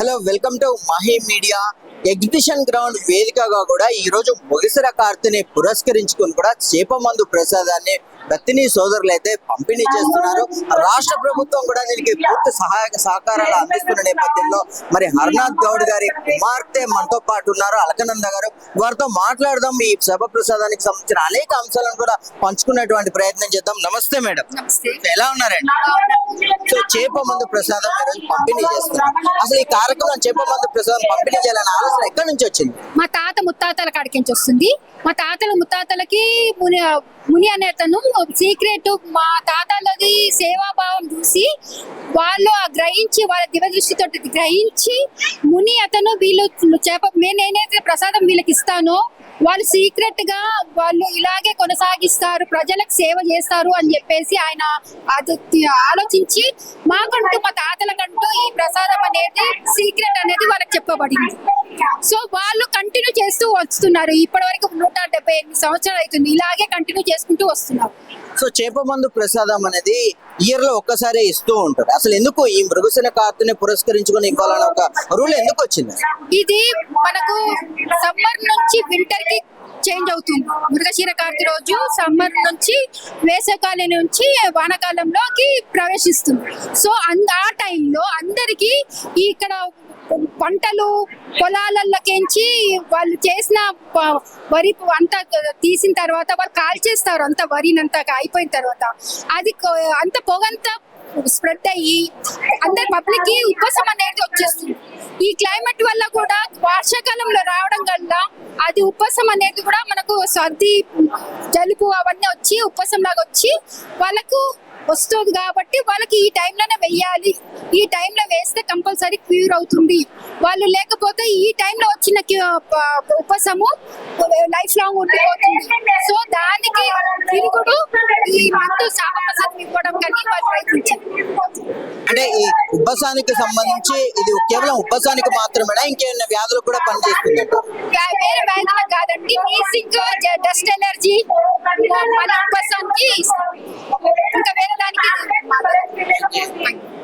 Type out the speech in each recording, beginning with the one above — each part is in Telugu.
Hello, welcome to Mahi media. Exhibition ground వేదికగా కూడా ఈ రోజు మొగిసర కార్తెని పురస్కరించుకొని కూడా చేప మందు ప్రసాదాన్ని భక్తిని సోదరులు అయితే పంపిణీ చేస్తున్నారు. రాష్ట్ర ప్రభుత్వం కూడా దీనికి పూర్తి సహాయక సహకారాలు అందిస్తున్న నేపథ్యంలో మరి హర్నాథ్ గౌడ్ గారి కుమార్తె మనతో పాటు ఉన్నారు, అలకనంద గారు. వారితో మాట్లాడదాం. ఈ సభ ప్రసాదానికి సంబంధించిన అనేక అంశాలను కూడా పంచుకునేటువంటి ప్రయత్నం చేద్దాం. నమస్తే మేడం. ఎలా ఉన్నారండి? సో చేప మందు ప్రసాదం ఈరోజు పంపిణీ చేస్తున్నారు. అసలు ఈ కార్యక్రమం చేప మందు ప్రసాదం పంపిణీ చేయాలనే ఆలోచన ఎక్కడి నుంచి వచ్చింది? మా తాత ముత్తాతల కాడికి నుంచి వస్తుంది. మా తాతల ముత్తాతలకి ముని అనే అతను సీక్రెట్ మా తాతలది సేవాభావం చూసి వాళ్ళు గ్రహించి వాళ్ళ దివదృష్టితో గ్రహించి ముని అతను వీళ్ళు నేనైతే ప్రసాదం వీళ్ళకి ఇస్తానో వాళ్ళు సీక్రెట్ గా వాళ్ళు ఇలాగే కొనసాగిస్తారు, ప్రజలకు సేవ చేస్తారు అని చెప్పేసి ఆయన అది ఆలోచించి మాకంటూ మా తాతలకంటూ ఈ ప్రసాదం అనేది సీక్రెట్ అనేది వాళ్ళకి చెప్పబడింది. సో వాళ్ళు కంటిన్యూ చేస్తూ వస్తున్నారు. ఇప్పటి వరకు 178 సంవత్సరాలు అవుతుంది, ఇలాగే కంటిన్యూ చేసుకుంటూ వస్తున్నారు. సో చేప మందు ప్రసాదం అనేది ఇయర్ లో ఒక్కసారి ఇస్తూ ఉంటారు. అసలు ఎందుకు ఈ మృగశిర కార్తెని పురస్కరించుకొని ఇవ్వాలని ఒక రూల్ ఎందుకు వచ్చింది? ఇది మనకు సమ్మర్ నుంచి వింటర్ కి చేంజ్ అవుతుంది. మృగశిర కార్తె రోజు సమ్మర్ నుంచి వేసవికాలం నుంచి వానాకాలంలోకి ప్రవేశిస్తుంది. సో ఆ టైంలో అందరికి ఇక్కడ పంటలు పొలాలకెంచి వాళ్ళు చేసిన వరి అంతా తీసిన తర్వాత వాళ్ళు కాల్చేస్తారు. అంత వరినంతా అయిపోయిన తర్వాత అది అంత పొగంతా స్ప్రెడ్ అయ్యి అందరి పబ్లిక్ కి ఉపశమనం అనేది వచ్చేస్తుంది. ఈ క్లైమేట్ వల్ల కూడా వర్షాకాలంలో రావడం వల్ల అది ఉపశమనం అనేది కూడా మనకు సర్ది జలుబు అవన్నీ వచ్చి ఉపశమనం లాగా వచ్చి వాళ్ళకు వస్తుంది. కాబట్టి వాళ్ళకి ఈ టైంలోనే వెయ్యాలి, ఈ టైంలో వేస్తే కంపల్సరీ క్యూర్ అవుతుంది. వాళ్ళు లేకపోతే ఈ టైంలో వచ్చిన ఉపశము లైఫ్ లాంగ్ ఉండిపోతుంది. సో దానికి తిరుగుడు ఈ మందు శాపప్రసాదం ఇవ్వడం కానీ వాళ్ళు ప్రయత్నించారు. అంటే ఈ ఉబ్బసానికి సంబంధించి ఇది కేవలం ఉబ్బసానికి మాత్రమేనా, ఇంకేమైనా వ్యాధులు కూడా పనిచేస్తుంది? వేరే వ్యాధులు కాదండి, మ్యూజిక్, డస్ట్ ఎలర్జీ, మన ఉబ్బసానికి ఇంకా వేరే దానికి.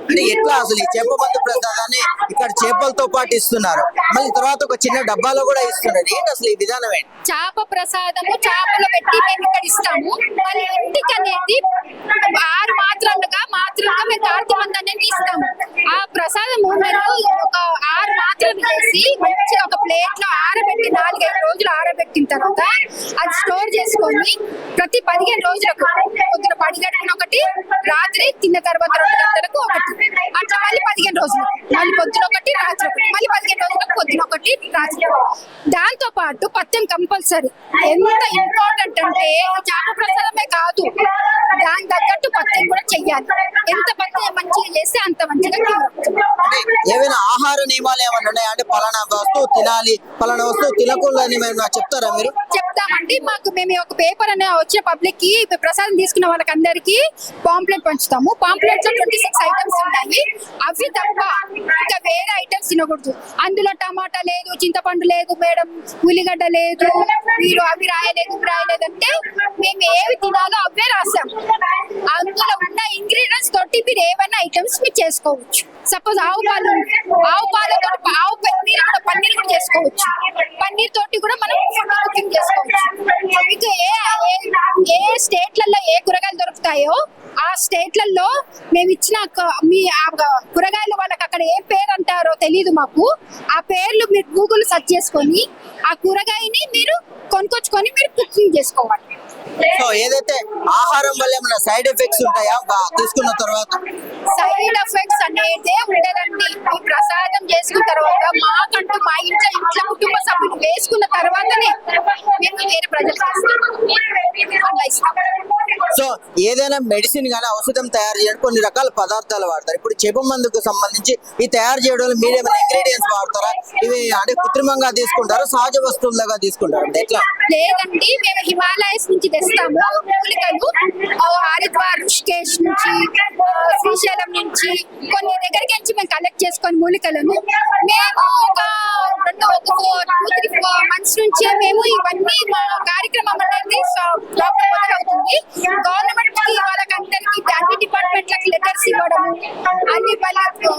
అంటే ఎట్లా అసలు ఈ చేప మందు ప్రసాదాన్ని ఇక్కడ చేపలతో పాటు ఇస్తున్నారు, మళ్ళీ తర్వాత ఒక చిన్న డబ్బాలో కూడా ఇస్తున్నారు, ఏంటి అసలు ఈ విధానం ఏంటి? చేప ప్రసాదము చేపలు పెట్టి మేము ఇక్కడ ఇస్తాము. మళ్ళీ ఇంటికి అనేది 6 మాత్రలుగా మేము కార్తె మందు అనేది ఇస్తాము. ఆ ప్రసాదము మీరు ఒక 6 మాత్రలు చేసి మంచిగా ఒక ప్లేట్ లో ఆరబెట్టి 4-5 రోజులు ఆరబెట్టిన తర్వాత అది స్టోర్ చేసుకొని ప్రతి 15 రోజులకు పొద్దున 10 గంటలకు ఒకటి, రాత్రి తిన్న తర్వాత 2 గంటలకు ఒకటి, అట్లా మళ్ళీ 15 రోజులు, మళ్ళీ పొద్దున ఒకటి, రాత్రి ఒకటి, మళ్ళీ 15 రోజులకు పొద్దున ఒకటి, రాత్రి. దాంతో పాటు పత్యం కంపల్సరీ. ఎంత ఇంపార్టెంట్ అంటే చేప ప్రసాదమే కాదు, దాని తగ్గట్టు పత్యం కూడా చెయ్యాలి. ఎంత పత్యం మంచిగా చేస్తే అంత మంచిగా. ఏమైనా ఆహార నియమాలు ఏమైనా ఉన్నాయా? అంటే పలానా వస్తువు తినాలి, పలానా వస్తువు తినకూడదు అని చెప్తారా మీరు? చెప్తామండి. మేము ఒక పేపర్ అనే వచ్చిన పబ్లిక్ కి ప్రసాదం తీసుకున్న వాళ్ళకి అందరికి పాంప్లెట్ పంచుతాము. పాంప్లెట్స్ లో 26 ఐటమ్స్ ఉన్నాయి. అవి తప్ప ఇంకా వేరే ఐటమ్స్ తినకూడదు. అందులో టమాటా లేదు, చింతపండు లేదు మేడం, ఉల్లిగడ్డ లేదు, మీరు అవి రాయలేదు అంటే మేము ఏవి తినాలో అవే రాసాం. అందులో ఉన్న ఇంగ్రీడియంట్స్ తోటి మీరు ఏమైనా ఐటమ్స్ మీరు చేసుకోవచ్చు. సపోజ్ ఆవు పాలతో పన్నీర్ కూడా చేసుకోవచ్చు. పన్నీర్ తోటి కూడా మనం ఫుడ్ కుకింగ్ చేసుకోవచ్చు. మీకు ఏ స్టేట్లలో ఏ కూరగాయలు దొరుకుతాయో ఆ స్టేట్లలో మేము ఇచ్చిన మీ కూరగాయలు వాళ్ళకి అక్కడ ఏ పేరు అంటారో తెలియదు మాకు. ఆ పేర్లు మీరు గూగుల్ సెర్చ్ చేసుకొని ఆ కూరగాయని మీరు కొనుక్కొచ్చుకొని మీరు కుకింగ్ చేసుకోవాలి. సో ఏదైతే ఆహారం వల్ల ఏమైనా సైడ్ ఎఫెక్ట్స్ ఉంటాయా తీసుకున్న తర్వాత? సైడ్ ఎఫెక్ట్స్ అనేది ఉండదండి. ఈ ప్రసాదం చేసుకున్న తర్వాత మాకంటూ మా ఇంట్లో కుటుంబ సభ్యులు వేసుకున్న తర్వాతనే మేము వేరే ప్రజలకు ఇస్తాం. సో ఏదైనా మెడిసిన్ గానీ ఔషధం తయారు చేయడానికి కొన్ని రకాల పదార్థాలు వాడతారు. ఇప్పుడు చేప మందుకు సంబంధించి ఈ తయారు చేయడంలో మీరు ఏమైనా ఇంగ్రీడియంట్స్ వాడతారా? ఇవి అంటే కృత్రిమంగా తీసుకుంటారా, సహజ వస్తువులుగా తీసుకుంటారు? ఎట్లా? లేదండి, మేము హిమాలయస్ నుంచి తెస్తాము మూలికలు. హరిద్వార్, ఋషికేశ్ నుంచి, శ్రీశైలం నుంచి కొన్ని దగ్గరికి నుంచి మేము కలెక్ట్ చేసుకొని మూలికలను మేము ఒక 2-4 మంత్స్ నుంచి మేము ఇవన్నీ మా కార్యక్రమం అనేది మొదలవుతుంది. గవర్నమెంట్ కి వాళ్ళకందరికి అన్ని డిపార్ట్మెంట్ డిపార్ట్మెంట్లకు లెటర్స్ ఇవ్వడం, అన్ని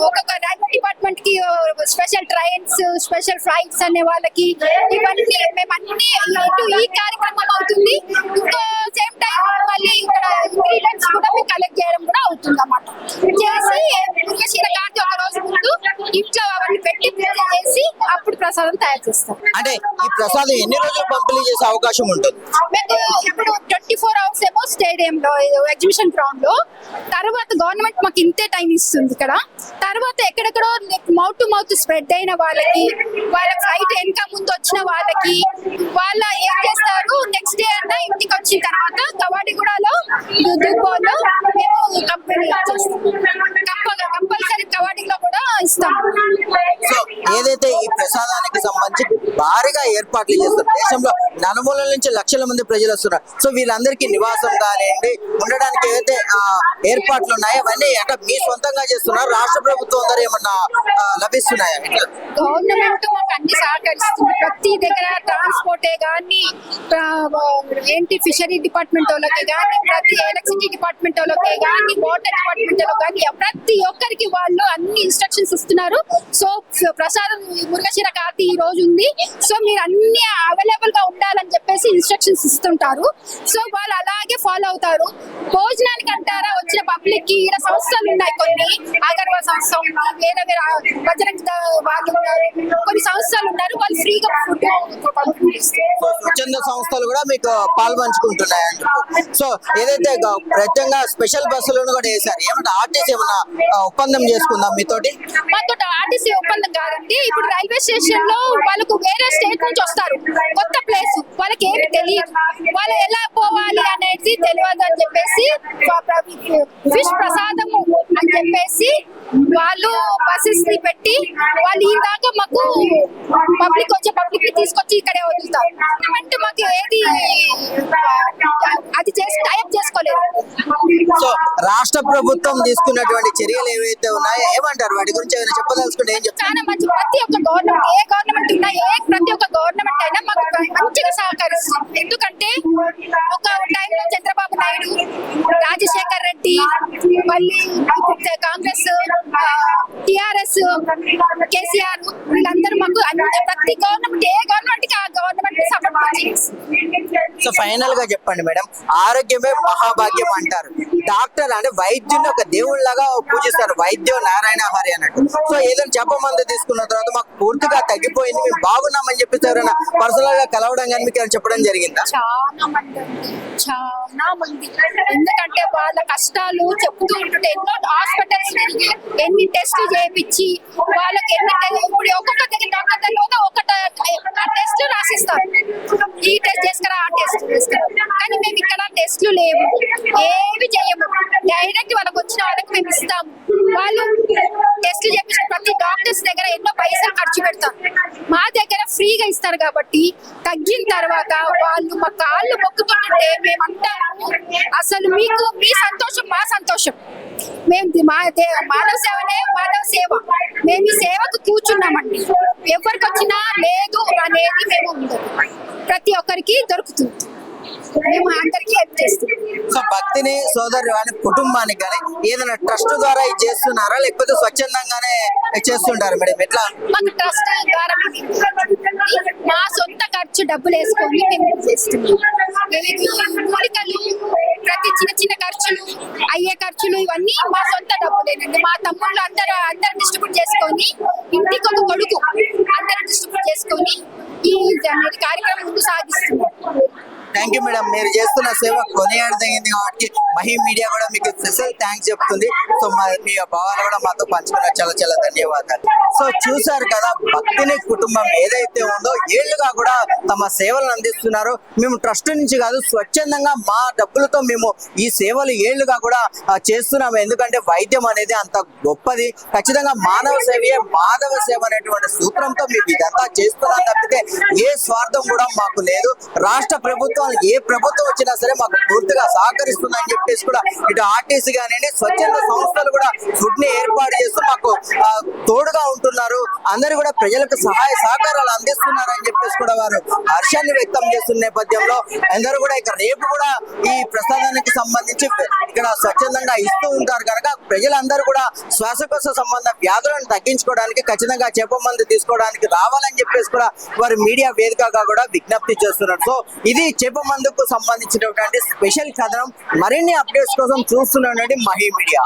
ఒక్కొక్క రైల్వే డిపార్ట్మెంట్ కి స్పెషల్ ట్రైన్స్, స్పెషల్ ఫ్లైట్స్ అనే వాళ్ళకి ఇవన్నీ మేము అన్ని ఇటు ఈ కార్యక్రమం అవుతుంది. ఇంకో సేమ్ టైం మళ్ళీ ఇక్కడ ఇంగ్రీడియంట్స్ కూడా మేము కలెక్ట్ చేయడం కూడా అవుతుంది అన్నమాట. చేసి మృగశిర కార్తె ఒక రోజు ముందు ఇంట్లో అవన్నీ పెట్టి పూజ చేసి అప్పుడు ప్రసాదం తయారు చేస్తాం. అంటే ఈ ప్రసాదం ఎన్ని రోజులు పంపిణీ చేసే అవకాశం ఉంటుంది? మేము ఇప్పుడు 24 hours ఏమో స్టేడియంలో ఎగ్జిబిషన్ గ్రౌండ్ లో, తర్వాత గవర్నమెంట్ మాకు ఇంతే టైం ఇస్తుంది ఇక్కడ. తర్వాత ఎక్కడెక్కడో మౌత్ టు మౌత్ స్ప్రెడ్ అయిన వాళ్ళకి, వాళ్ళ ఫ్లైట్ వెనక ముందు వచ్చిన వాళ్ళకి, వాళ్ళ ఏం చేస్తారు నెక్స్ట్ డే అన్న ఇంటికి వచ్చిన తర్వాత కవాడిగూడలో దుబ్బోలో మేము కంపెనీ కంపల్సరీ కవాడిలో కూడా ఇస్తాం. సో ఏదైతే ఈ ప్రసాదానికి సంబంధించి భారీగా ఏర్పాట్లు చేస్తారు, దేశంలో నలుమూలల నుంచి లక్షల మంది ప్రజలు వస్తున్నారు. సో వీళ్ళందరికీ నివాసం కానివ్వండి, ఉండడానికి ఏదైతే ఏర్పాట్లు ఉన్నాయో అవన్నీ అంటే మీ సొంతంగా చేస్తున్నారు, రాష్ట్ర ప్రభుత్వం ద్వారా ఏమన్నా లభిస్తున్నాయా? గవర్నమెంట్ మాకు అన్ని సహకరిస్తుంది. ప్రతి దగ్గర ట్రాన్స్పోర్టే కానీ, ఏంటి ఫిషరీ డిపార్ట్మెంట్ వాళ్ళకి కానీ, ప్రతి ఎలక్ట్రిసిటీ డిపార్ట్మెంట్ వాళ్ళకి కానీ, వాటర్ డిపార్ట్మెంట్ వాళ్ళకి కానీ, ప్రతి ఒక్కరికి వాళ్ళు అన్ని ఇన్స్ట్రక్షన్స్ ఇస్తున్నారు. సో ప్రసాదం మృగశిర కార్తె ఈ రోజు ఉంది, సో మీరు అన్ని అవైలబుల్ గా ఉండాలని చెప్పేసి ఇన్స్ట్రక్షన్స్ ఇస్తుంటారు. సో వాళ్ళు అలాగే ఫాలో అవుతారు. భోజనానికి అంటారా వచ్చిన పబ్లిక్ కి ఈడ సంస్థలు ఉన్నాయి, కొన్ని అగర్వా సంస్థ ఉంది, వేరే వేరే బజరంగ్ వాళ్ళు ఉన్నారు, కొన్ని సంస్థలు ఉన్నారు, వాళ్ళు ఫ్రీగా ఫుడ్ స్వచ్ఛంద సంస్థలు కూడా మీకు పాల్పంచుకుంటున్నాయి. సో ఏదైతే ప్రత్యేకంగా స్పెషల్ బస్సులను కూడా వేశారు, ఏమంటే ఆర్టీసీ ఏమన్నా ఒప్పందం చేసుకుందాం మీతోటి? మాతో ఆర్టీసీ ఒప్పందం కాదండి. ఇప్పుడు రైల్వే స్టేషన్ లో వాళ్ళకు వేరే స్టేట్ నుంచి వస్తారు, కొత్త ప్లేస్, వాళ్ళకి ఏమి తెలియదు, వాళ్ళు ఎలా పోవాలి అనేది తెలియదు అని చెప్పేసి ఫిష్ ప్రసాదము అని చెప్పేసి వాళ్ళు బస్సెస్ ని పెట్టి వాళ్ళు ఈ దాకా మాకు పబ్లిక్ ని తీసుకొచ్చి ఇక్కడే వదులుతారు. అంటే మాకు ఏది అది చేసి టైప్ చేసుకోలేదు. సో రాష్ట్ర ప్రభుత్వం తీసుకున్నటువంటి చర్యలు ఏవైతే ఉన్నాయో ఏమంటారు, వాటి గురించి ఏమైనా చెప్పదలుచుకుంటే ఏం చెప్తారు? చాలా మంచి, ప్రతి ఒక్క గవర్నమెంట్, ఏ గవర్నమెంట్ ఉన్నా, ప్రతి ఒక్క గవర్నమెంట్ అయినా మాకు మంచిగా సహకరిస్తుంది. ఎందుకంటే ఒక టైంలో చంద్రబాబు నాయుడు, రాజశేఖర్ రెడ్డి, మళ్ళీ కాంగ్రెస్, టిఆర్ఎస్, కేసీఆర్ వీళ్ళందరూ మాకు ప్రతి గవర్నమెంట్, ఏ గవర్నమెంట్ కి ఆ గవర్నమెంట్ సపోర్ట్ చేస్తుంది. సో ఫైనల్ గా చెప్పండి మేడం, ఆరోగ్యమే మహాభాగ్యం అంటారు. డాక్టర్ అంటే వైద్యుని ఒక దేవుళ్ళగా పూజిస్తారు, వైద్యం నారాయణ హరి అన్నట్టు. సో ఏదైనా చెప్ప మందు తీసుకున్న తర్వాత మాకు పూర్తిగా తగ్గిపోయింది, మేము బాగున్నామని చెప్పేసి ఎవరైనా పర్సనల్ గా కలవడం కానీ మీకు చెప్పడం జరిగిందా? చాలా మంది, ఎందుకంటే వాళ్ళ కష్టాలు చెప్తూ ఉంటుంటే ఎన్నో హాస్పిటల్స్ తిరిగి ఎన్ని టెస్టులు చేయించి వాళ్ళకి ఇప్పుడు ఒక్కొక్క దగ్గర డాక్టర్ దగ్గర ఒక టెస్ట్ రాసిస్తారు, ఈ టెస్ట్ చేసుకురా, ఆ టెస్ట్ చేసుకురా. కానీ మేము ఇక్కడ టెస్ట్లు లేవు, ఏవి చేయము, డైరెక్ట్ వాళ్ళకి వచ్చిన వాళ్ళకి మేము ఇస్తాము. వాళ్ళు టెస్ట్లు చేపించిన ప్రతి డాక్టర్స్ దగ్గర ఎన్నో పైసలు ఖర్చు పెడతారు, మా దగ్గర ఫ్రీగా ఇస్తారు. కాబట్టి తగ్గిన తర్వాత వాళ్ళు మా కాళ్ళు మొక్కుతుంటే మేమంతా అసలు మీకు మీ సంతోషం మా సంతోషం. మేము మానవ సేవనే మానవ సేవ, మేము ఈ సేవకు కూర్చున్నామండి. ఎవరికి వచ్చినా లేదు అనేది మేము ఉండదు, ప్రతి ఒక్కరికి దొరుకుతుంది, మేము అందరికీ హెల్ప్ చేస్తాం. సో భక్తిని సోదరు అని కుటుంబానికి కానీ ఏదైనా ట్రస్ట్ ద్వారా ఇది చేస్తున్నారా, లేకపోతే స్వచ్ఛందంగానే చేస్తుంటారు మేడం? ఎట్లా? మాకు ట్రస్ట్ ద్వారా మా సొంత ఖర్చు డబ్బులు వేసుకొని మేము చేస్తున్నాం. కోరికలు, ప్రతి చిన్న చిన్న ఖర్చులు, అయ్యే ఖర్చులు ఇవన్నీ మా సొంత డబ్బులేనండి. మా తమ్ముళ్ళు అందరూ డిస్ట్రిబ్యూట్ చేసుకొని, ఇంటికి ఒక కొడుకు అందరూ డిస్ట్రిబ్యూట్ చేసుకొని ఈ కార్యక్రమం ముందు సాగిస్తున్నాం. థ్యాంక్ యూ మేడం, మీరు చేస్తున్న సేవ కొనియాడదగింది కాబట్టి మహి మీడియా కూడా మీకు స్పెషల్ థ్యాంక్స్ చెప్తుంది. సో మీ భావాలు కూడా మాతో పంచుకున్నారు, చాలా చాలా ధన్యవాదాలు. సో చూసారు కదా, భక్తిని కుటుంబం ఏదైతే ఉందో ఏళ్లుగా కూడా తమ సేవలను అందిస్తున్నారు. మేము ట్రస్ట్ నుంచి కాదు, స్వచ్ఛందంగా మా డబ్బులతో మేము ఈ సేవలు ఏళ్లుగా కూడా చేస్తున్నాము. ఎందుకంటే వైద్యం అనేది అంత గొప్పది, ఖచ్చితంగా మానవ సేవయే మాధవ సేవ అనేటువంటి సూత్రంతో మేము ఇదంతా చేస్తున్నాం తప్పితే ఏ స్వార్థం కూడా మాకు లేదు. రాష్ట్ర ప్రభుత్వం ఏ ప్రభుత్వం వచ్చినా సరే మాకు పూర్తిగా సహకరిస్తుందని చెప్పి చెప్పేసి కూడా ఇటు ఆర్టీసీ కానివ్వండి, స్వచ్ఛంద సంస్థలు కూడా ఫుడ్ ని ఏర్పాటు చేస్తూ మాకు తోడుగా ఉంటున్నారు, అందరూ కూడా ప్రజలకు సహాయ సహకారాలు అందిస్తున్నారు అని చెప్పేసి కూడా వారు హర్షాన్ని వ్యక్తం చేస్తున్న నేపథ్యంలో అందరూ కూడా ఇక రేపు కూడా ఈ ప్రసాదానికి సంబంధించి ఇక్కడ స్వచ్ఛందంగా ఇస్తూ ఉంటారు కనుక ప్రజలందరూ కూడా శ్వాసకోశ సంబంధ వ్యాధులను తగ్గించుకోవడానికి ఖచ్చితంగా చేప మందు తీసుకోవడానికి రావాలని చెప్పేసి కూడా వారు మీడియా వేదికగా కూడా విజ్ఞప్తి చేస్తున్నారు. సో ఇది చేప మందుకు సంబంధించినటువంటి స్పెషల్ కథనం. మరిన్ని అప్డేట్స్ కోసం చూస్తున్నానండి మహి మీడియా.